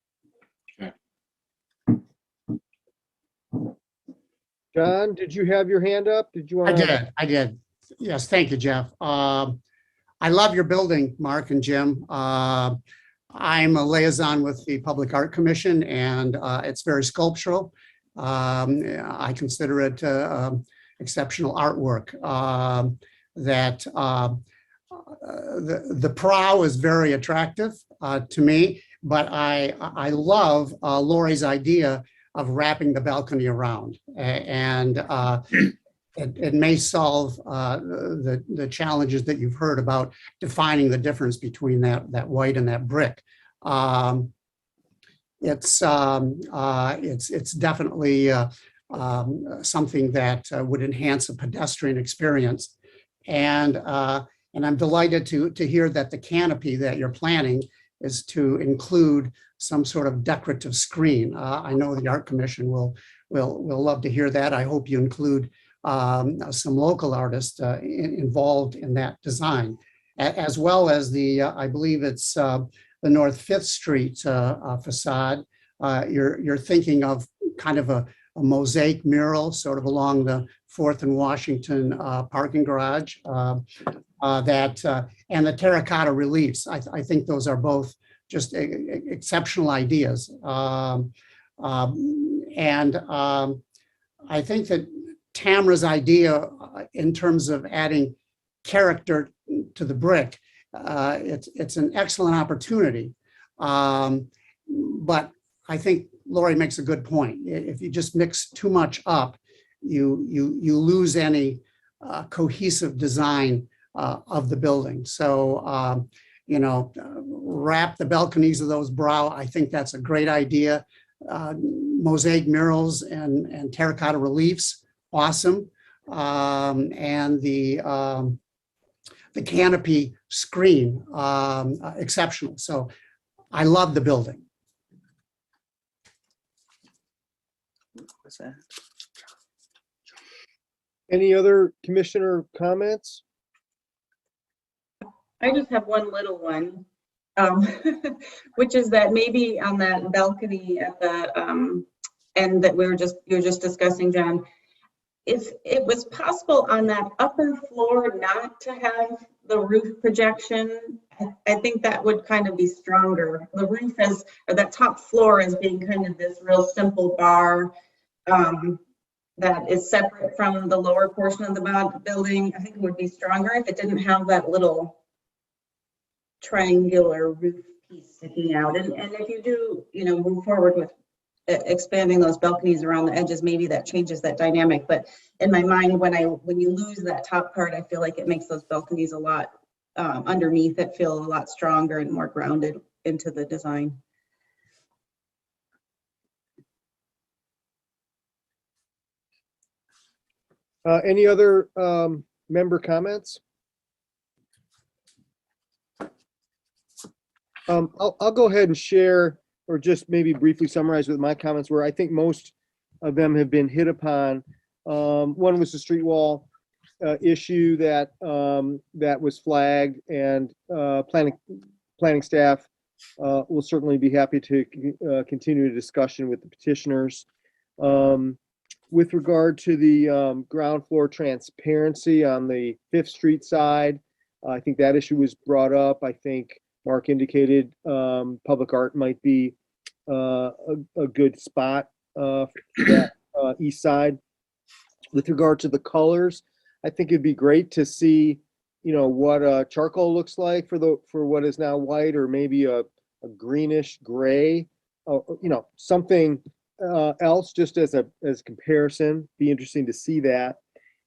Speaker 2: John, did you have your hand up? Did you want to?
Speaker 11: I did. Yes, thank you, Jeff. I love your building, Mark and Jim. I'm a liaison with the Public Art Commission, and it's very sculptural. I consider it exceptional artwork. The prow is very attractive to me, but I love Lori's idea of wrapping the balcony around, and it may solve the challenges that you've heard about defining the difference between that white and that brick. It's definitely something that would enhance a pedestrian experience, and I'm delighted to hear that the canopy that you're planning is to include some sort of decorative screen. I know the Art Commission will love to hear that. I hope you include some local artists involved in that design, as well as I believe it's the North 5th Street facade. You're thinking of kind of a mosaic mural sort of along the 4th and Washington parking garage, and the terracotta reliefs. I think those are both just exceptional ideas. I think that Tamara's idea in terms of adding character to the brick, it's an excellent opportunity. But I think Lori makes a good point. If you just mix too much up, you lose any cohesive design of the building. So, wrap the balconies of those brow. I think that's a great idea. Mosaic murals and terracotta reliefs, awesome. And the canopy screen, exceptional. So I love the building.
Speaker 8: What's that?
Speaker 2: Any other commissioner comments?
Speaker 6: I just have one little one, which is that maybe on that balcony at the end that you were just discussing, John, if it was possible on that upper floor not to have the roof projection, I think that would kind of be stronger. The roof or that top floor as being kind of this real simple bar that is separate from the lower portion of the building. I think it would be stronger if it didn't have that little triangular roof piece sticking out. And if you do, move forward with expanding those balconies around the edges, maybe that changes that dynamic. But in my mind, when you lose that top part, I feel like it makes those balconies a lot underneath it feel a lot stronger and more grounded into the design.
Speaker 2: Any other member comments? I'll go ahead and share, or just maybe briefly summarize with my comments, where I think most of them have been hit upon. One was the street wall issue that was flagged, and planning staff will certainly be happy to continue a discussion with the petitioners. With regard to the ground floor transparency on the 5th Street side, I think that issue was brought up. I think Mark indicated public art might be a good spot for that east side. With regard to the colors, I think it'd be great to see, what charcoal looks like for what is now white, or maybe a greenish gray, something else just as comparison. Be interesting to see that.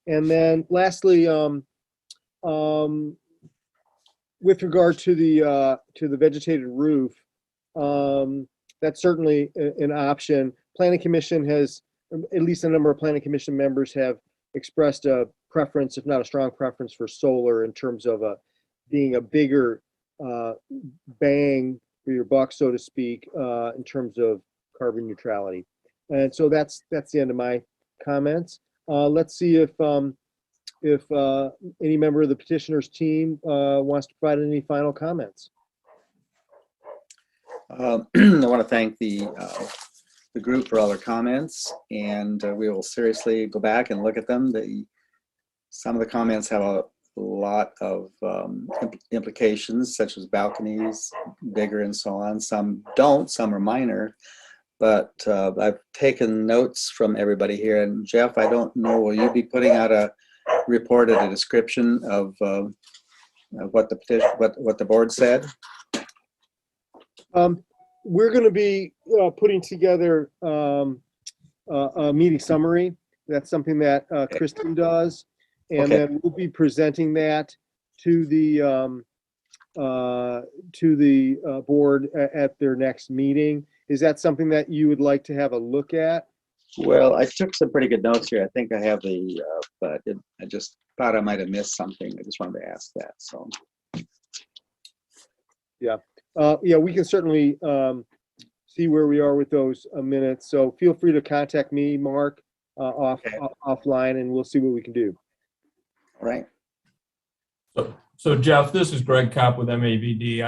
Speaker 2: And then lastly, with regard to the vegetated roof, that's certainly an option. Planning Commission has, at least a number of Planning Commission members have expressed a preference, if not a strong preference, for solar in terms of being a bigger bang for your buck, so to speak, in terms of carbon neutrality. And so that's the end of my comments. Let's see if any member of the petitioner's team wants to provide any final comments.
Speaker 8: I want to thank the group for all their comments, and we will seriously go back and look at them. Some of the comments have a lot of implications, such as balconies, bigger and so on. Some don't, some are minor, but I've taken notes from everybody here. And Jeff, I don't know, will you be putting out a report and a description of what the board said?
Speaker 2: We're going to be putting together a meeting summary. That's something that Kristen does, and
Speaker 8: Okay.
Speaker 2: then we'll be presenting that to the board at their next meeting. Is that something that you would like to have a look at?
Speaker 8: Well, I took some pretty good notes here. I think I have but I just thought I might have missed something. I just wanted to ask that, so.
Speaker 2: Yeah, we can certainly see where we are with those minutes. So feel free to contact me, Mark, offline, and we'll see what we can do.
Speaker 8: All right.
Speaker 12: So Jeff, this is Greg Kopp with MAVD.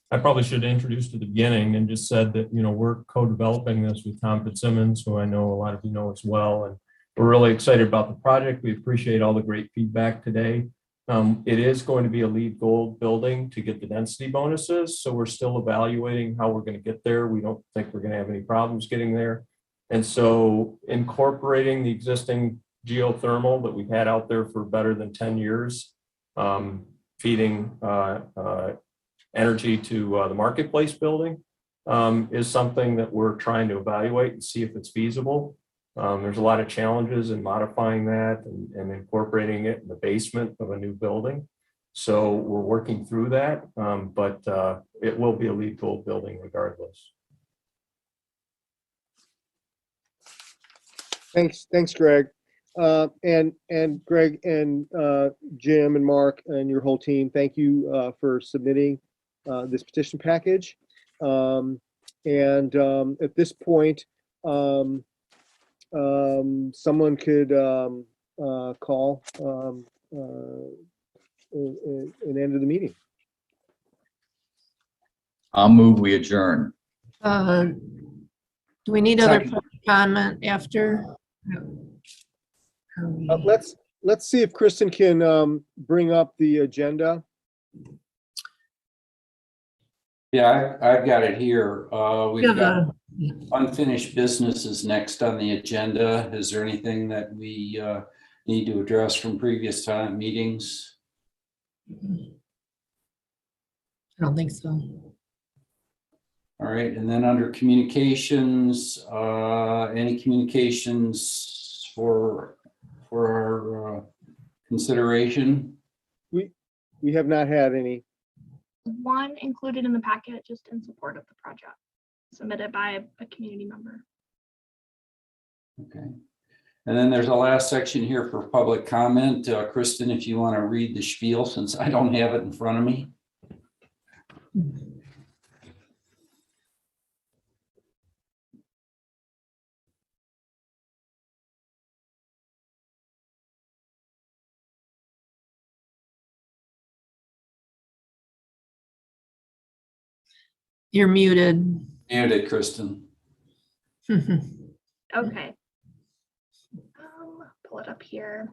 Speaker 12: I probably should have introduced at the beginning and just said that, we're co-developing this with Tom Fitzsimmons, who I know a lot of you know as well. And we're really excited about the project. We appreciate all the great feedback today. It is going to be a LEED Gold building to get the density bonuses. So we're still evaluating how we're going to get there. We don't think we're going to have any problems getting there. And so incorporating the existing geothermal that we've had out there for better than 10 years, feeding energy to the marketplace building is something that we're trying to evaluate and see if it's feasible. There's a lot of challenges in modifying that and incorporating it in the basement of a new building. So we're working through that, but it will be a LEED Gold building regardless.
Speaker 2: Thanks, Greg. And Greg and Jim and Mark and your whole team, thank you for submitting this petition package. At this point, someone could call an end of the meeting.
Speaker 10: I'll move, we adjourn.
Speaker 4: Do we need other public comment after?
Speaker 2: Let's see if Kristen can bring up the agenda.
Speaker 3: Yeah, I've got it here. We've
Speaker 4: Yeah,
Speaker 3: got unfinished business is next on the agenda. Is there anything that we need to address from previous time meetings?
Speaker 4: I don't think so.
Speaker 3: All right, and then under communications, any communications for our consideration?
Speaker 2: We have not had any.
Speaker 7: One included in the packet just in support of the project, submitted by a community member.
Speaker 3: Okay. And then there's a last section here for public comment. Kristen, if you want to read the spiel, since I don't have it in front of me.
Speaker 4: You're muted.
Speaker 3: Muted, Kristen.
Speaker 7: Okay. Pull it up here.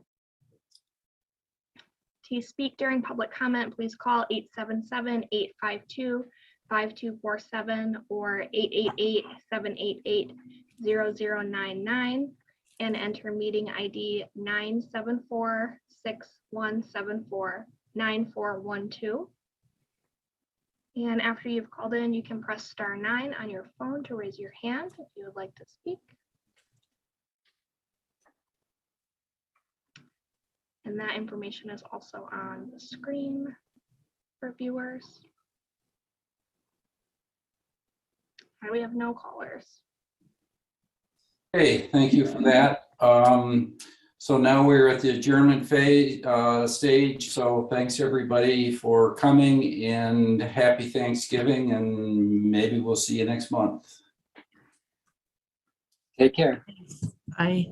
Speaker 7: To speak during public comment, please call 877-852-5247 or 888-788-0099 and enter meeting ID 974-6174-9412. And after you've called in, you can press *9 on your phone to raise your hand if you would like to speak. And that information is also on the screen for viewers. And we have no callers.
Speaker 3: Okay, thank you for that. So now we're at the adjournment phase, stage. So thanks everybody for coming and happy Thanksgiving, and maybe we'll see you next month.
Speaker 5: Take care.
Speaker 4: I